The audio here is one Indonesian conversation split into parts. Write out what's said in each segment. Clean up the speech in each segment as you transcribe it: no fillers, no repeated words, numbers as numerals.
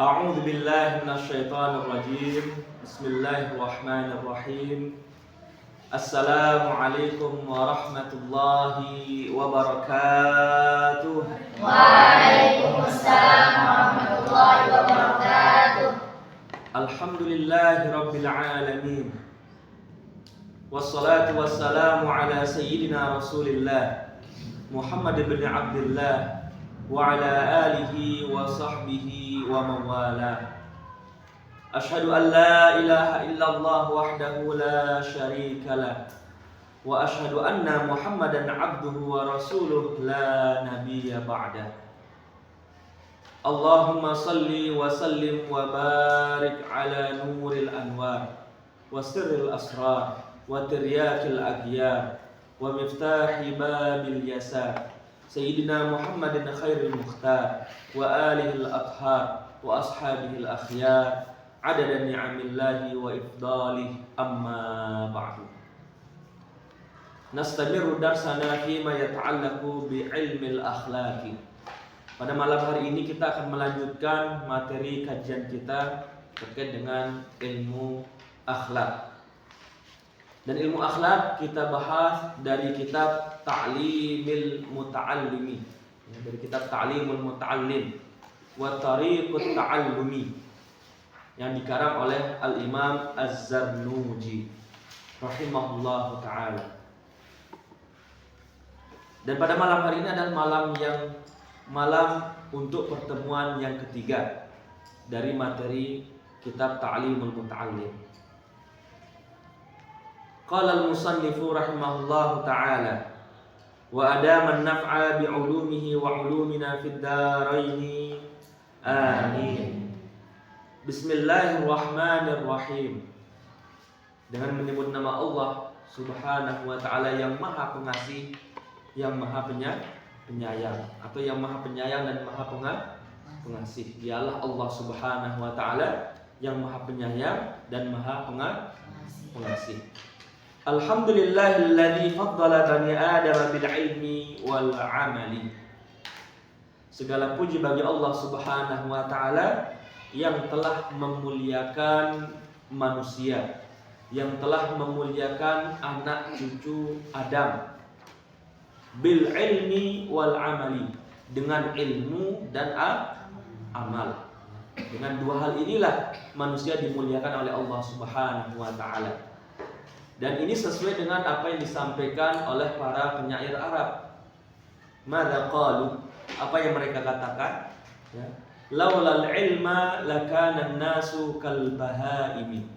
A'udzu billahi minasyaitonir rajim. Bismillahirrahmanirrahim. Assalamualaikum warahmatullahi wabarakatuh. Waalaikumsalam warahmatullahi wabarakatuh. Alhamdulillahi rabbil alamin. Wassalatu wassalamu ala sayyidina Rasulillah Muhammad ibn Abdullah wa ala alihi wa sahbihi wa mawala. Ashhadu an la ilaha illallah wahdahu la syarika lah wa ashhadu anna Muhammadan abduhu wa rasuluh la nabiyya ba'dah. Allahumma salli wa sallim wa barik ala nuril anwar wa sirril asrar wa tiryakil aghyar wa miftahi babil yasar Sayyidina Muhammadin khairil mukhtar wa alihil athhar wa ashabihil akhyar adada ni'amillahi wa ifdalih, amma ba'du. Nastamiru darsana fima yata'allaku bi'ilmil akhlaqi. Pada malam hari ini kita akan melanjutkan materi kajian kita terkait dengan ilmu akhlak. Dan ilmu akhlak kita bahas dari kitab Ta'limil Muta'allimi, dari kitab Ta'limul Muta'allim wa Tariqut Ta'allumi, yang dikarang oleh Al-Imam Az-Zarnuji rahimahullahu ta'ala. Dan pada malam hari ini adalah malam untuk pertemuan yang ketiga dari materi kitab Ta'limul Muta'allim. Qala al-musannifu rahimahullahu ta'ala wa adama an-naf'a bi'ulumihi wa 'ulumina fid daraini amin. Bismillahirrahmanirrahim. Dengan menyebut nama Allah Subhanahu wa ta'ala yang Maha Pengasih, yang Maha Penyayang, atau yang Maha Penyayang dan Maha Pengasih. Dialah Allah Subhanahu wa ta'ala yang Maha Penyayang dan Maha Pengasih. Alhamdulillahilladzi faddala bani Adam bil ilmi wal amali. Segala puji bagi Allah Subhanahu wa ta'ala yang telah memuliakan manusia, yang telah memuliakan anak cucu Adam, bil ilmi wal amali, dengan ilmu dan amal. Dengan dua hal inilah manusia dimuliakan oleh Allah Subhanahu wa ta'ala. Dan ini sesuai dengan apa yang disampaikan oleh para penyair Arab. Madza qalu, apa yang mereka katakan? Ya. Laulal ilma lakana an-nasu kal bahaimi.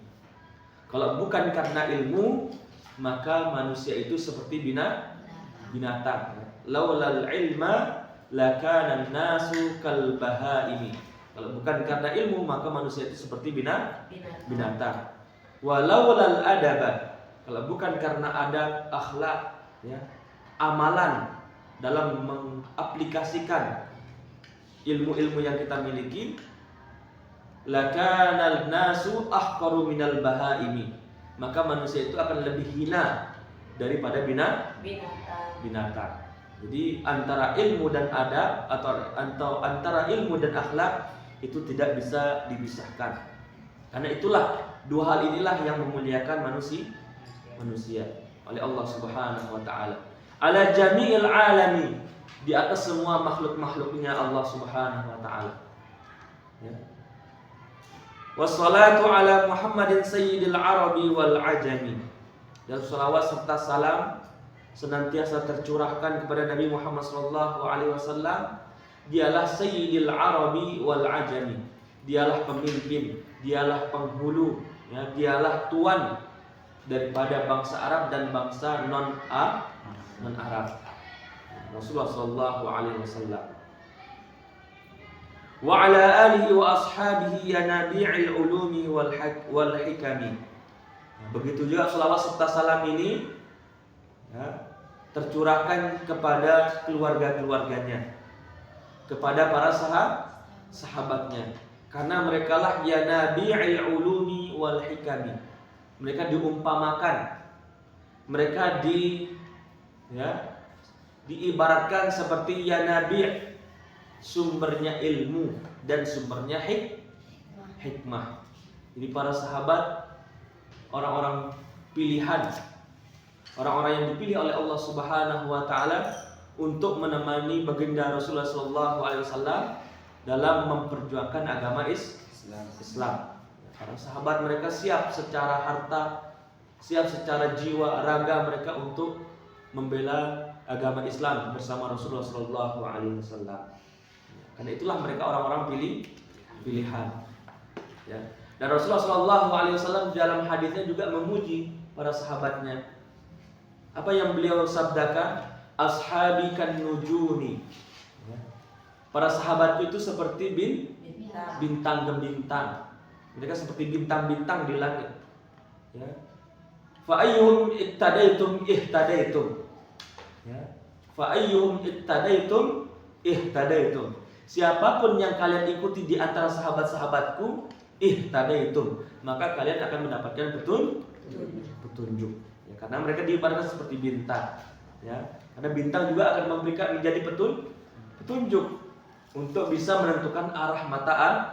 Kalau bukan karena ilmu, maka manusia itu seperti binatang. Laulal ilma lakana an-nasu kal bahaimi. Kalau bukan karena ilmu, maka manusia itu seperti binatang. Walaulal adaba, kalau bukan karena ada akhlak, ya, amalan dalam mengaplikasikan ilmu-ilmu yang kita miliki, lakanal nasu ahqaru minal bahaimi, maka manusia itu akan lebih hina daripada binatang. Jadi antara ilmu dan adab atau antara ilmu dan akhlak itu tidak bisa dipisahkan. Karena itulah dua hal inilah yang memuliakan manusia oleh Allah Subhanahu wa ta'ala ala jami'il alami, di atas semua makhluk-makhluknya Allah Subhanahu wa ta'ala. Ya. Wassalatu ala Muhammadin sayyidil arabi wal ajami. Dan salawat serta salam senantiasa tercurahkan kepada Nabi Muhammad sallallahu alaihi wasallam. Dialah sayyidil arabi wal ajami. Dialah pemimpin, dialah penghulu, ya, dialah tuan daripada bangsa Arab dan bangsa non-Arab. Rasulullah sallallahu alaihi wasallam. Wa ala alihi wa ashabihi ya nabi'il ulumi wal hikami. Begitu juga selawat serta salam ini, ya, tercurahkan kepada keluarga-keluarganya, kepada para sahabatnya, karena merekalah ya nabi'il ulumi wal hikami. Mereka diumpamakan, mereka diibaratkan seperti ya nabi', sumbernya ilmu dan sumbernya hikmah. Jadi para sahabat orang-orang pilihan, orang-orang yang dipilih oleh Allah Subhanahu wa taala untuk menemani baginda Rasulullah sallallahu alaihi wasallam dalam memperjuangkan agama Islam. Para sahabat mereka siap secara harta, siap secara jiwa, raga mereka untuk membela agama Islam bersama Rasulullah sallallahu alaihi wasallam. Karena itulah mereka orang-orang pilihan. Ya. Dan Rasulullah sallallahu alaihi wasallam dalam hadisnya juga memuji para sahabatnya. Apa yang beliau sabdakan? Ashabi kan nujumi. Ya. Para sahabatku itu seperti bintang gembintang. Mereka seperti bintang-bintang di langit. Ya. Fa ayyuhum ittadaitum ihtadaitum. Ya. Fa ayyuhum ittadaitum ihtadaitum. Siapapun yang kalian ikuti di antara sahabat-sahabatku, ihtadaitum, maka kalian akan mendapatkan petunjuk. Ya, karena mereka diibaratkan seperti bintang. Ya, karena bintang juga akan memberikan menjadi petunjuk untuk bisa menentukan arah mata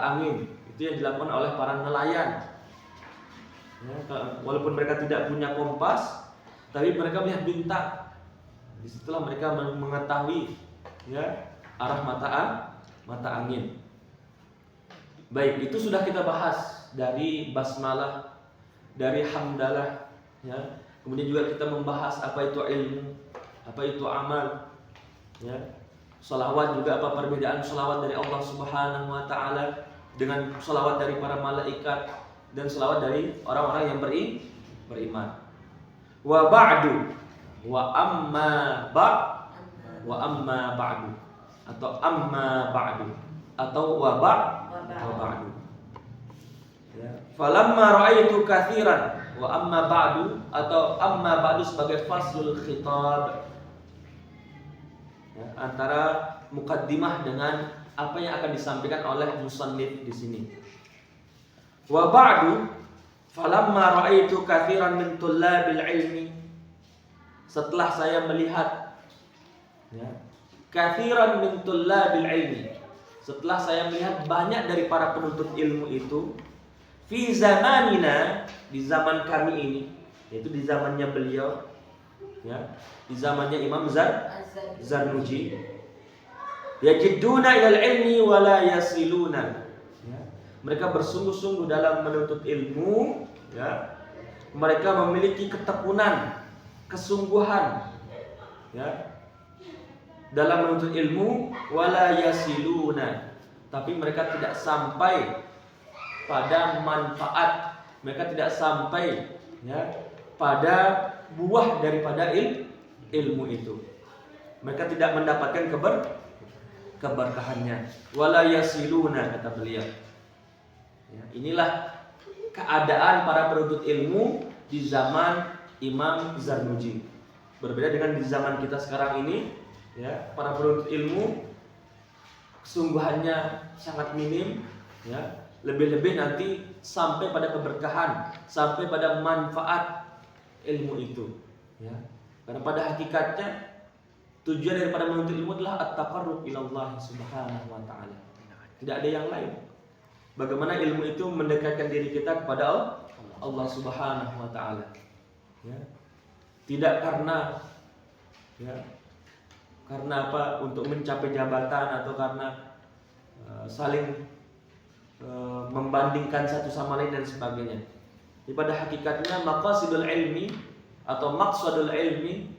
angin. Itu yang dilakukan oleh para nelayan. Ya, walaupun mereka tidak punya kompas, tapi mereka melihat bintang. Disitulah mereka mengetahui ya arah mata angin. Baik, itu sudah kita bahas dari basmalah, dari hamdalah, ya. Kemudian juga kita membahas apa itu ilmu, apa itu amal, ya. Sholawat juga apa perbedaan sholawat dari Allah Subhanahu wa taala dengan sholawat dari para malaikat dan sholawat dari orang-orang yang beriman. Wa ba'du wa amma ba'du atau amma ba'du atau wa ba'du. Ya. Falamma ra'aitu katsiran wa amma ba'du atau amma ba'du sebagai faslul khitab. Ya, antara mukaddimah dengan apa yang akan disampaikan oleh musannif di sini. Wa ba'du falamma ra'aitu katsiran min tullabil ilmi. Setelah saya melihat ya, katsiran min tullabil ilmi, setelah saya melihat banyak dari para penuntut ilmu itu fi zamanina, di zaman kami ini, yaitu di zamannya beliau ya, di zamannya Imam Zarnuji, yajidduna ilal ilmi wa la yasiluna ya, mereka bersungguh-sungguh dalam menuntut ilmu ya, mereka memiliki ketekunan, kesungguhan ya dalam menuntut ilmu, wala yasiluna, tapi mereka tidak sampai pada manfaat, mereka tidak sampai ya pada buah daripada ilmu itu. Mereka tidak mendapatkan keberkahannya. Wala yasiluna, kata beliau. Ya, inilah keadaan para penuntut ilmu di zaman Imam Zarnuji. Berbeda dengan di zaman kita sekarang ini. Ya, para penuntut ilmu kesungguhannya sangat minim ya, lebih-lebih nanti sampai pada keberkahan, sampai pada manfaat ilmu itu ya. Karena pada hakikatnya tujuan daripada menuntut ilmu adalah at-taqarrub ilallah subhanahu wa ta'ala. Tidak ada yang lain. Bagaimana ilmu itu mendekatkan diri kita kepada Allah subhanahu wa ta'ala ya. Tidak karena ya, karena apa? Untuk mencapai jabatan atau karena saling membandingkan satu sama lain dan sebagainya. Jadi pada hakikatnya maqasidul ilmi atau maqsadul ilmi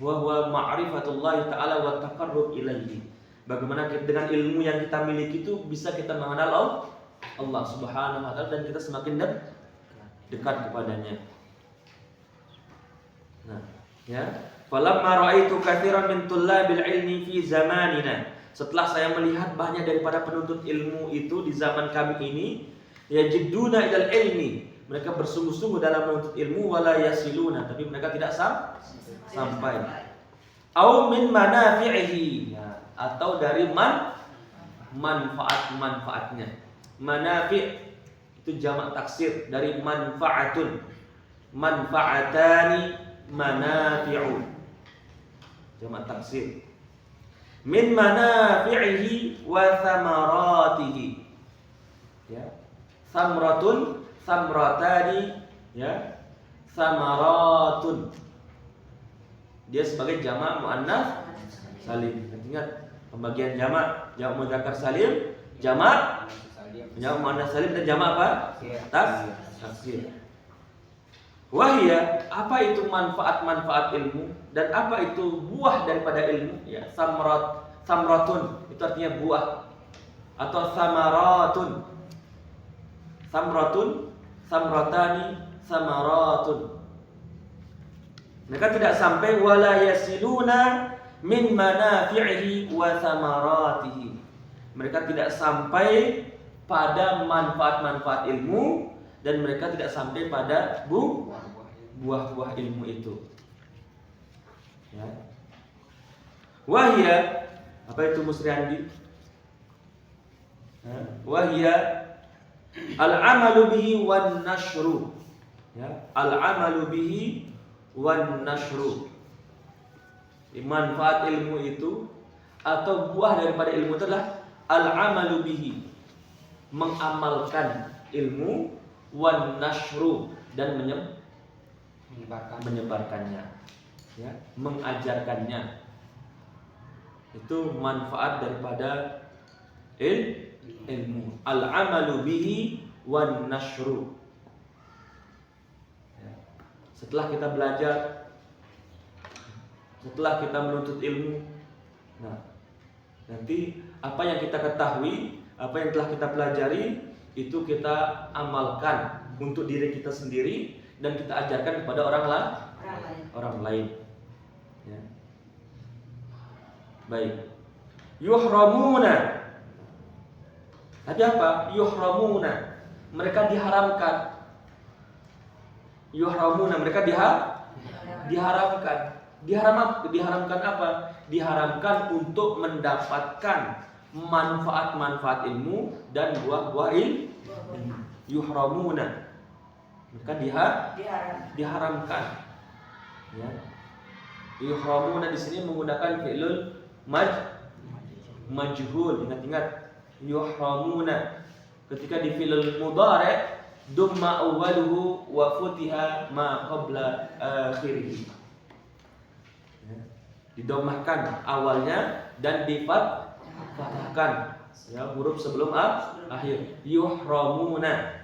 wa huwa ma'rifatullah taala wa taqarrub ilaihi. Bagaimana dengan ilmu yang kita miliki itu bisa kita mengenal Allah Subhanahu wa taala dan kita semakin dekat kepadanya. Nah, ya. Falamma ra'aitu katsiran min tullabil ilmi fi zamanina. Setelah saya melihat banyak daripada penuntut ilmu itu di zaman kami ini, yajidduna ilal ilmi, mereka bersungguh-sungguh dalam menuntut ilmu, wala yasiluna, tapi mereka tidak sampai. Au min manafi'ihi, ya, atau dari manfaatnya. Manafi' itu jamak taksir dari manfaatun. Manfaatani manafi'u. Jamak taksir. Min manafi'ihi wa thamaratihi. samratun, samratani, ya, samaratun. Dia sebagai jamak muannats salim. Ingat pembagian jamak mudzakkar salim, jamak muannats salim dan jamak apa? Taksir. Wahia, apa itu manfaat-manfaat ilmu dan apa itu buah daripada ilmu? Ya, samratun itu artinya buah, atau samratun, samratani, samaratun. Mereka tidak sampai wala yasiluna min manafi'ihi wa samaratihi. Mereka tidak sampai pada manfaat-manfaat ilmu dan mereka tidak sampai pada buah-buah ilmu itu. Ya. Wahia, apa itu Musriandi? Wahia al-amalu bihi wan nashru. Ya, al-amalu bihi wan nashru. Manfaat ilmu itu atau buah daripada ilmu itu adalah al-amalu bihi, mengamalkan ilmu, wan nashru, dan menyebarkannya, ya, mengajarkannya. Itu manfaat daripada ilmu. Al-amalu bihi wan nashru. Ya. Setelah kita belajar, setelah kita menuntut ilmu, nah, nanti apa yang kita ketahui, apa yang telah kita pelajari, itu kita amalkan untuk diri kita sendiri dan kita ajarkan kepada orang lain. Ya. Baik. Yuhramuna. Tadi apa? Yuhramuna. Mereka diharamkan. Yuhramuna, mereka diharamkan. Diharamkan apa? Diharamkan untuk mendapatkan manfaat-manfaat ilmu dan buah-buah ilmu. Yuhramuna. Mereka diharamkan. Ya. Yuhramuna di sini menggunakan fi'lul majhul. Ingat-ingat, yuhramuna. Ketika di fi'lul mudhari' dumma awwaluhu wa futiha ma qabla akhirih. Ya. Didomahkan awalnya dan difathahkan, ya, huruf sebelum akhir. Yuhramuna.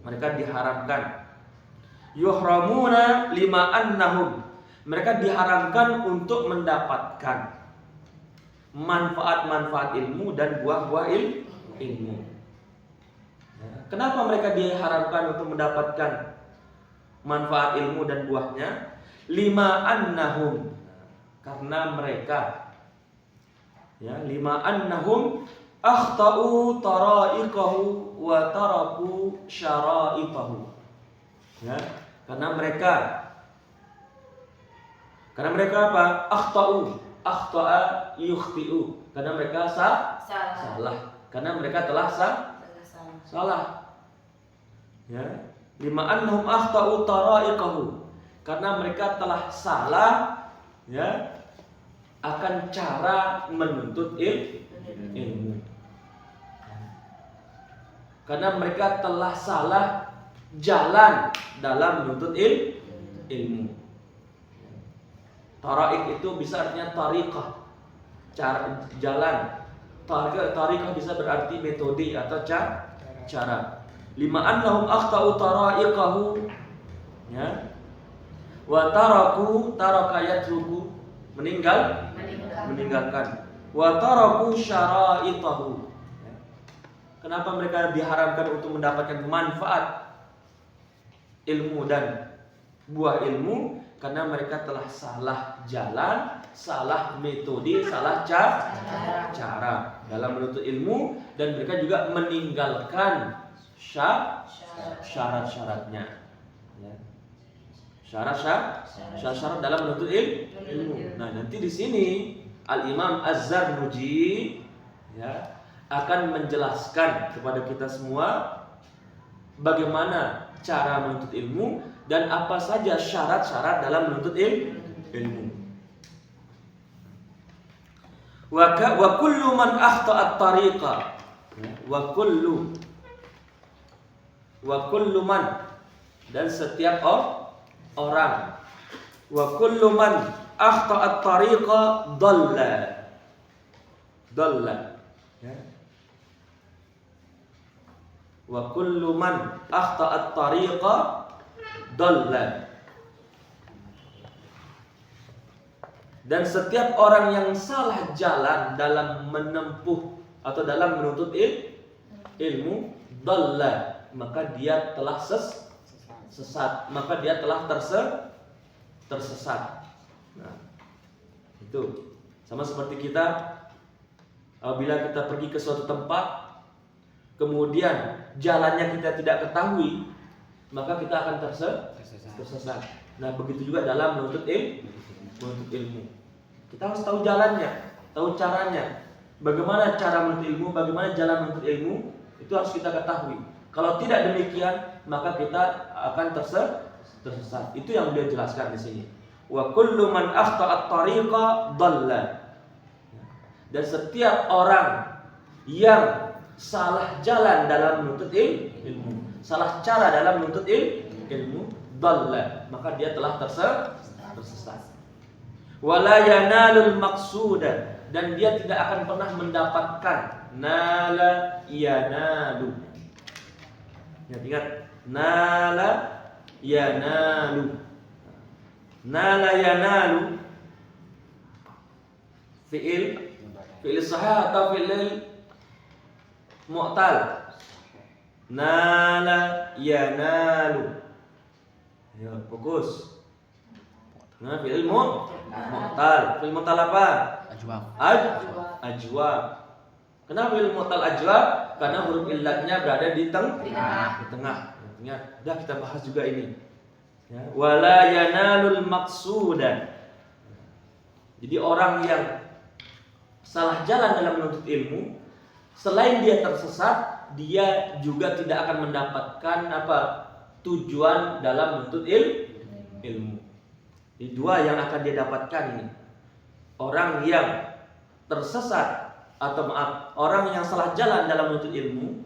Mereka diharamkan. Yuhramuna lima annahum. Mereka diharamkan untuk mendapatkan manfaat-manfaat ilmu dan buah-buah ilmu. Ya. Kenapa mereka diharamkan untuk mendapatkan manfaat ilmu dan buahnya? Lima annahum. Karena mereka, ya, lima annahum akhtau tara'iqahu wa taraku syara'itahu. Ya, karena mereka apa? Akhta'a yukhti'u. Karena mereka salah. Karena mereka telah salah. Ya, lima annahum akhtau tara'iqahu. Karena mereka telah salah, ya, akan cara menuntut ilmu. Karena mereka telah salah jalan dalam menuntut ilmu. Taraik itu bisa artinya tariqah, cara jalan. Tariqah bisa berarti metode atau cara. Lima annahum akhtau taraiqahu, ya. Wa taraka yatruku, meninggalkan. Wa taraku syara'itahu. Kenapa mereka diharamkan untuk mendapatkan manfaat ilmu dan buah ilmu? Karena mereka telah salah jalan, salah metode, salah cara dalam menuntut ilmu, dan mereka juga meninggalkan syarat-syaratnya. Ya. Syarat dalam menuntut ilmu. Nah, nanti di sini Al-Imam Az-Zarnuji, ya, akan menjelaskan kepada kita semua bagaimana cara menuntut ilmu dan apa saja syarat-syarat dalam menuntut ilmu. Wa kullu man akhta'at tariqa, wa kullu wa kullu man, dan setiap orang, wa kullu man akhta'a at-tariqa dalla, ya. Wa kullu man akhta'a at-tariqa dalla, dan setiap orang yang salah jalan dalam menempuh atau dalam menuntut ilmu, dalla, maka dia telah sesat, maka dia telah tersesat. Nah, itu sama seperti kita apabila kita pergi ke suatu tempat, kemudian jalannya kita tidak ketahui, maka kita akan tersesat. Nah, begitu juga dalam menuntut ilmu. Kita harus tahu jalannya, tahu caranya. Bagaimana cara menuntut ilmu, bagaimana jalan menuntut ilmu, itu harus kita ketahui. Kalau tidak demikian, maka kita akan tersesat. Itu yang beliau jelaskan di sini. Wa kullu man akhta'a at-tariqa dalla. Dan setiap orang yang salah jalan dalam menuntut ilmu, salah cara dalam menuntut ilmu, dalla, maka dia telah tersesat. Wala yanalul maqsuda, dan dia tidak akan pernah mendapatkan nala yanalu. Ingat, nala yanalu. Nala yanalu fi'il sahih atau fi'il mu'tal. Nala yanalu. Ya, fokus. Nah, fi'il mu'tal. Fi'il mu'tal apa? Ajwab. Kenapa fi'il mu'tal ajwab? Karena huruf illatnya berada di tengah. Dah kita bahas juga ini. Ya, wala yanalul maqsuda. Jadi orang yang salah jalan dalam menuntut ilmu, selain dia tersesat, dia juga tidak akan mendapatkan tujuan dalam menuntut ilmu. Di dua yang akan dia dapatkan ini. Orang yang tersesat orang yang salah jalan dalam menuntut ilmu,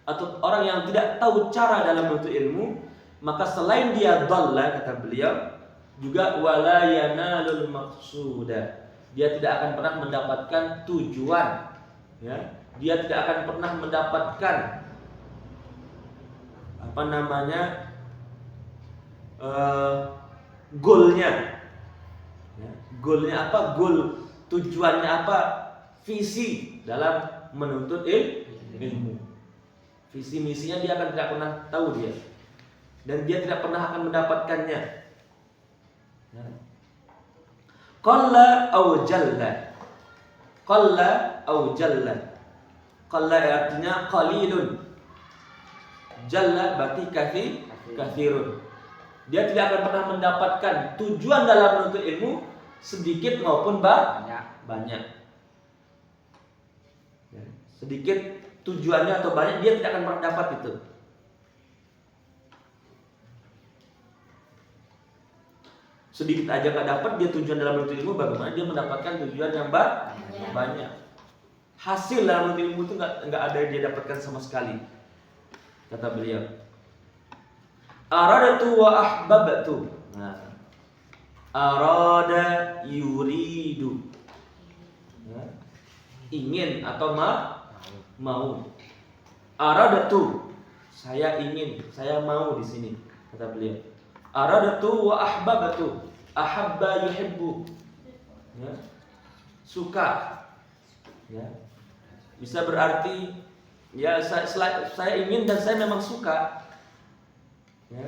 atau orang yang tidak tahu cara dalam menuntut ilmu, maka selain dia dhalla, kata beliau, juga wala yanalul maqsuda. Dia tidak akan pernah mendapatkan tujuan, ya. Dia tidak akan pernah mendapatkan goalnya, ya. Goalnya apa? Goal, tujuannya apa? Visi dalam menuntut ilmu. Visi misinya dia akan tidak pernah tahu dia, dan dia tidak pernah akan mendapatkannya. Ya. Qalla au jalla. Qalla au jalla. Qalla artinya qalilun. Jalla berarti kathirun. Dia tidak akan pernah mendapatkan tujuan dalam menuntut ilmu, sedikit maupun banyak. Ya. Sedikit tujuannya atau banyak, dia tidak akan pernah dapat itu. Sedikit aja nggak dapat dia tujuan dalam menuntut ilmu, bagaimana dia mendapatkan tujuan yang banyak. Hasil dalam menuntut ilmu itu nggak ada yang dia dapatkan sama sekali, kata beliau. Aradatu wa ahbabtu. Nah, arada yuridu. Ya. Ingin atau mau. Aradatu, saya ingin, saya mau di sini, kata beliau. Aradatu wa ahbabtu. Ahabba yuhibbu. Ya. Suka. Ya. Bisa berarti ya saya ingin dan saya memang suka. Ya.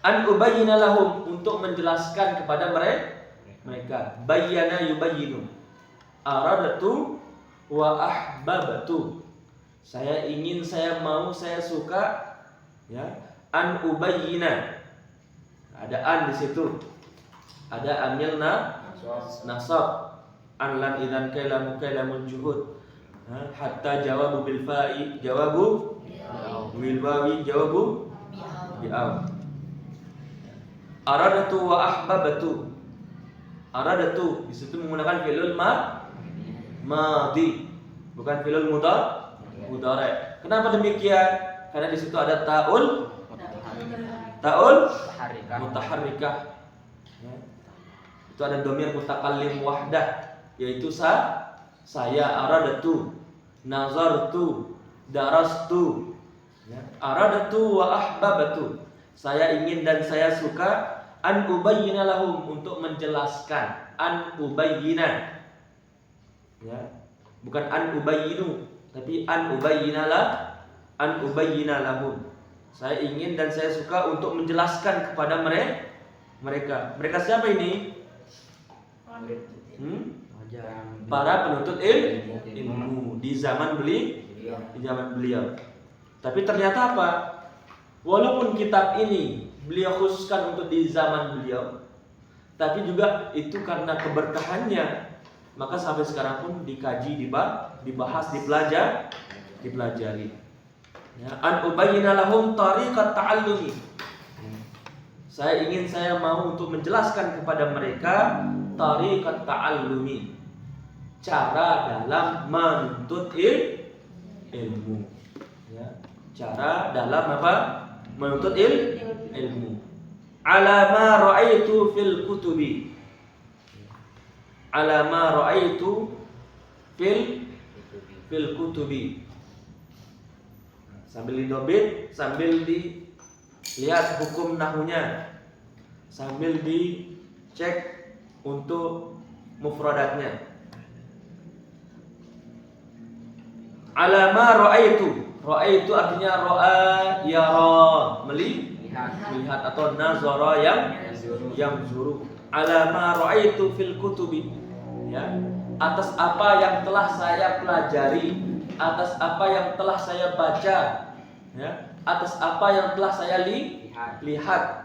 An ubayyina lahum, untuk menjelaskan kepada mereka. Bayyana yubayyinu. Aradatu wa ahbabtu. Saya ingin, saya mau, saya suka. Ya. An ubayyina. Ada an di situ. Ada amil nasab. An lam idzan kailamu kailamul juhud. Hatta jawabu bil fa'i jawabu bil wawi jawabu bi'aw. Aradatu wa ahbabtu. Aradatu di situ menggunakan fi'lul madhi, bukan fi'lul mudhari. Kenapa demikian? Karena di situ ada ta'ul taul Mutaharrikah. mutaharrikah. Ya. Itu ada dhamir mutakallim wahdah, yaitu saya, aradatu, nazartu, darastu. Ya. Aradatu wa ahbabatu. Saya ingin dan saya suka, an ubayyina lahum, untuk menjelaskan, an ubayyina. Ya. Bukan an ubayyinu, tapi an ubayyina lahum. Saya ingin dan saya suka untuk menjelaskan kepada mereka. Mereka siapa ini? Para penuntut ilmu di zaman beliau. Tapi ternyata apa? Walaupun kitab ini beliau khususkan untuk di zaman beliau, tapi juga itu karena keberkahannya, maka sampai sekarang pun dikaji, dibahas, dipelajari. Ya, an ubayyina lahum tariqat ta'allumi. Saya mau untuk menjelaskan kepada mereka tariqat ta'allumi, cara dalam menuntut ilmu. Ya, cara dalam apa? Menuntut ilmu. Ala ma ra'aitu fil kutubi. Ala ma ra'aitu fil kutubi. Sambil didobit, sambil dilihat hukum nahunya, sambil dicek untuk mufradatnya. Ala ma ra'aitu. Ra'aitu artinya ra'a yara, melihat atau nazara yang zuru. Ala ma ra'aitu fil kutubi. Ya, atas apa yang telah saya pelajari, atas apa yang telah saya baca, ya, atas apa yang telah saya lihat.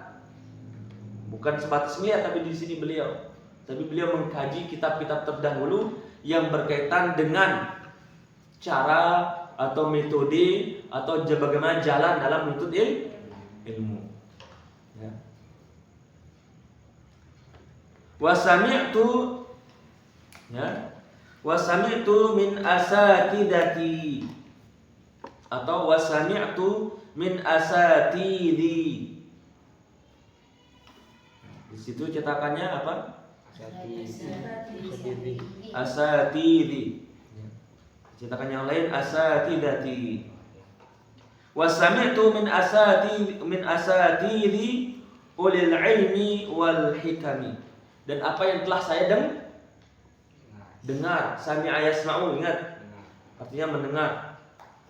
Bukan sebatas lihat, tapi di sini beliau mengkaji kitab-kitab terdahulu yang berkaitan dengan cara atau metode atau bagaimana jalan dalam menuntut ilmu. Ya. Wasami'tu, ya, wasami'tu min asatidati, atau wasami'tu min asatidi. Di situ cetakannya apa? Asatidi. Cetakan yang lain asatidati. Wasami'tu min asatidi ulil ilmi wal hikami. Dan apa yang telah saya dengar, sami'a yasma'u, ingat, artinya mendengar.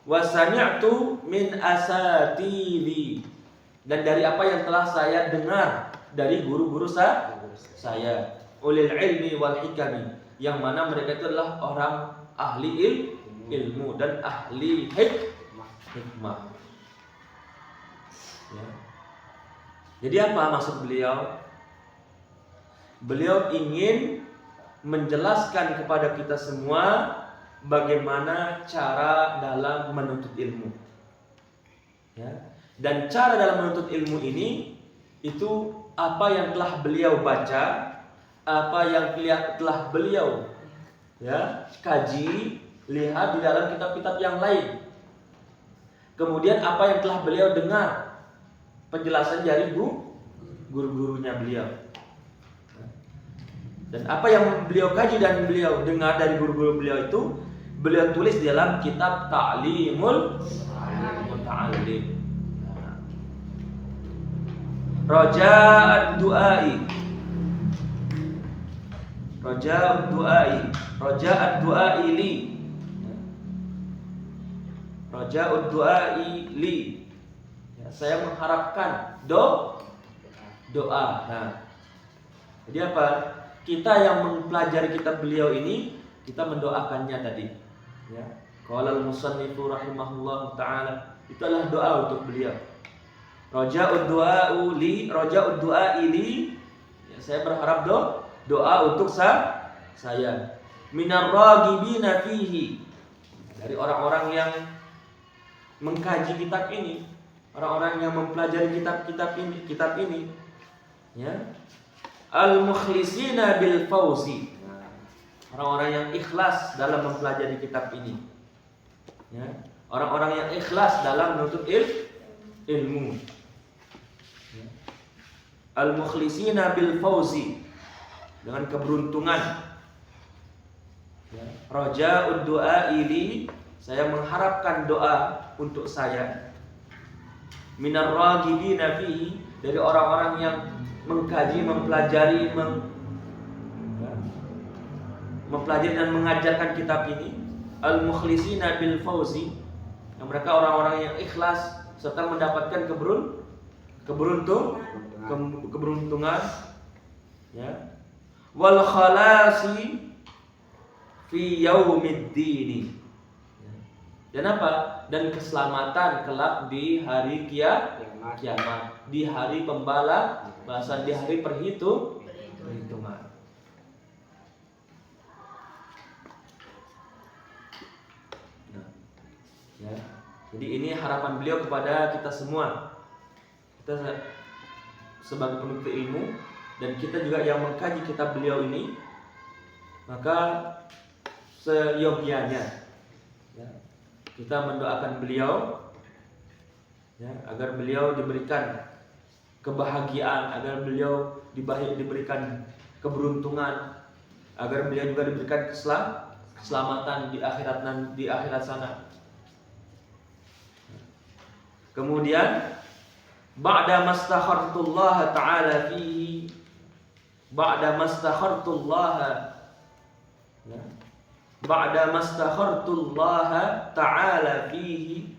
Wasami'tu min asatidi, dan dari apa yang telah saya dengar dari guru-guru saya, ulil ilmi wal hikami, yang mana mereka itu adalah orang ahli ilmu dan ahli hikmah. Ya. Jadi apa maksud beliau? Beliau ingin menjelaskan kepada kita semua bagaimana cara dalam menuntut ilmu. Ya. Dan cara dalam menuntut ilmu ini itu apa yang telah beliau baca, apa yang telah beliau, ya, kaji, lihat di dalam kitab-kitab yang lain. Kemudian apa yang telah beliau dengar, penjelasan dari guru-gurunya beliau. Dan apa yang beliau kaji dan beliau dengar dari guru-guru beliau itu beliau tulis di dalam kitab Ta'limul Muta'allim. Raja'ad du'ai. Raja'ad du'ai. Raja'ad du'ai li. Raja'ud du'ai li. Ya, saya mengharapkan doa. Nah, jadi apa? Kita yang mempelajari kitab beliau ini, kita mendoakannya tadi. Ya. Qala al-musannifu rahimahullah ta'ala, itu adalah doa untuk beliau. Raja'ud du'a'u li, raja'ud du'a'i li. Ya, saya berharap doa untuk saya. Minar ragibina fihi, dari orang-orang yang mengkaji kitab ini, orang-orang yang mempelajari kitab ini, ya. Al-mukhlisina bil fawzi, orang-orang yang ikhlas dalam mempelajari kitab ini, ya. Orang-orang yang ikhlas dalam menuntut ilmu. Ya. al-mukhlisina bil fauzi, dengan keberuntungan. Ya. Raja'ud du'a ili, saya mengharapkan doa untuk saya. Minar raghibina fihi, dari orang-orang yang mengkaji, mempelajari, mempelajari dan mengajarkan kitab ini. Al-mukhlisina bil fauzi, yang mereka orang-orang yang ikhlas serta mendapatkan keberuntungan, ya. Wal khalasi fi yaumiddin, dan apa? Dan keselamatan kelak di hari kiamat, di hari pembalasan, di hari perhitungan. Nah, ya. Jadi ini harapan beliau kepada kita semua. Kita sebagai penuntut ilmu dan kita juga yang mengkaji kitab beliau ini, maka seyogianya, ya, kita mendoakan beliau, ya, agar beliau diberikan kebahagiaan, agar beliau diberikan keberuntungan, agar beliau juga diberikan keselamatan di akhirat sana. Kemudian ba'da mastakhartullah ta'ala fihi, ba'da mastakhartullah, ya, ba'da mastakhartullah ta'ala fihi,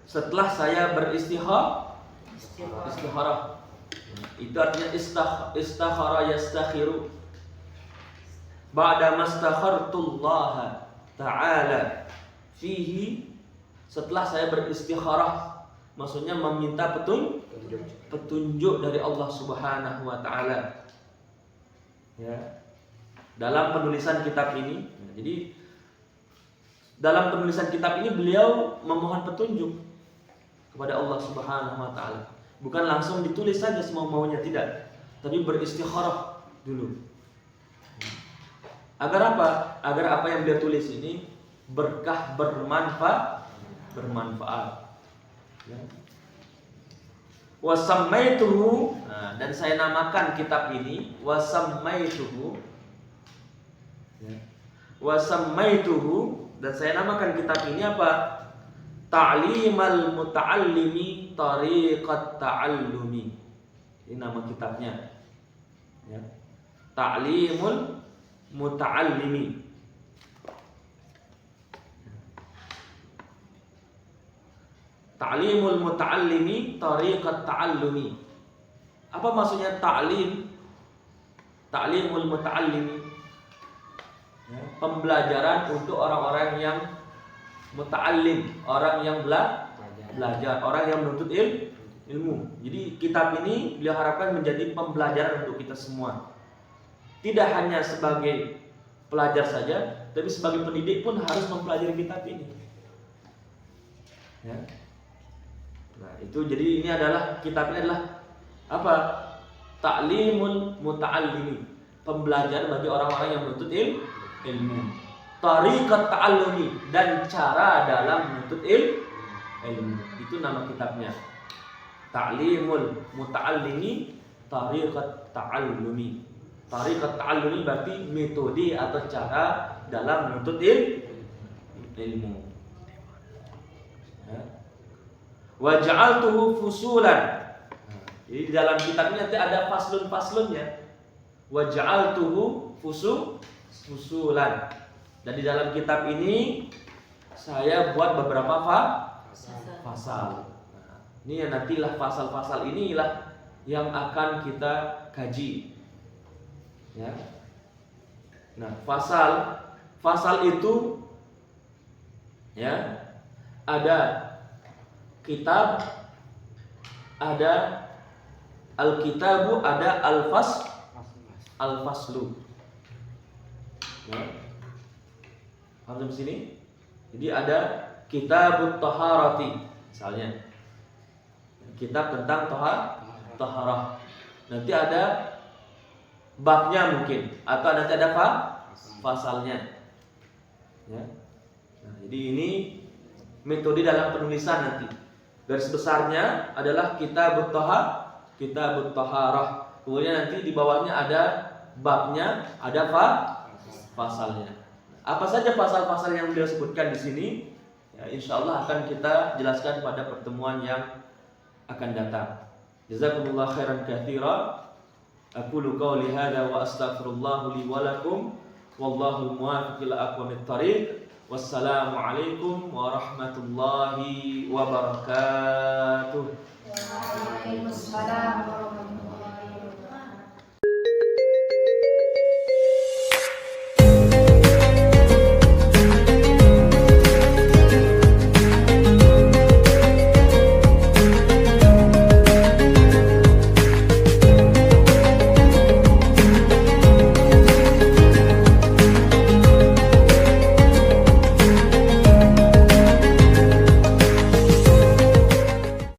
setelah saya beristikharah, itu artinya istakhara yastakhiru. Ba'da mastakhartullah ta'ala fihi, setelah saya beristikharah, maksudnya meminta petunjuk dari Allah Subhanahu wa taala, ya, dalam penulisan kitab ini. Jadi dalam penulisan kitab ini beliau memohon petunjuk kepada Allah Subhanahu wa taala. Bukan langsung ditulis saja semau-maunya, tidak, tapi beristikharah dulu. Agar apa? Agar apa yang beliau tulis ini berkah, bermanfaat. Ya. Wasammaituhu, dan saya namakan kitab ini wasammaituhu, ya. Wasammaituhu, dan saya namakan kitab ini apa? Ta'limal muta'allimi tariqat ta'allumi. Ini nama kitabnya, ya. Ta'limul muta'allimi, ta'limul muta'allimi tariqat ta'allumi. Apa maksudnya ta'lim? Ta'limul muta'allimi, ya, pembelajaran untuk orang-orang yang muta'allim, orang yang belajar, orang yang menuntut ilmu. Jadi kitab ini beliau harapkan menjadi pembelajaran untuk kita semua. Tidak hanya sebagai pelajar saja, tapi sebagai pendidik pun harus mempelajari kitab ini, ya. Nah, itu jadi ini adalah, kitab ini adalah apa? Ta'limul muta'allimi, pembelajaran bagi orang-orang yang menuntut ilmu. Tariqat ta'allumi, dan cara dalam menuntut ilmu. Itu nama kitabnya. Ta'limul muta'allimi tariqat ta'allumi. Tariqat ta'allumi berarti metode atau cara dalam menuntut ilmu. Wa ja'altuhu fusulan. Jadi di dalam kitab ini nanti ada faslun-faslunnya. Wa ja'altuhu fusulan. Dan di dalam kitab ini saya buat beberapa pasal. Nah, ini nantilah pasal-pasal inilah yang akan kita kaji, ya. Nah, pasal itu, ya, ada kitab, ada al-kitabu, ada al-faslu. Ya. Paham sampai sini? Jadi ada kitabut taharati, misalnya kitab tentang taharah. Nanti ada babnya mungkin, atau nanti ada pasalnya, ya. Nah, jadi ini metode dalam penulisan nanti. garis besarnya adalah kitabut thaharah. Kemudian nanti di bawahnya ada babnya, ada pasalnya. Apa saja pasal-pasal yang beliau sebutkan di sini? Ya, insya Allah akan kita jelaskan pada pertemuan yang akan datang. Jazakumullah khairan katsira. Aqulu qawli hadza wa astaghfirullah li wa lakum. Wallahu muwaffiq ila aqwamit thariq. Wassalamu alaikum warahmatullahi wabarakatuh. Waalaikumsalam warahmatullahi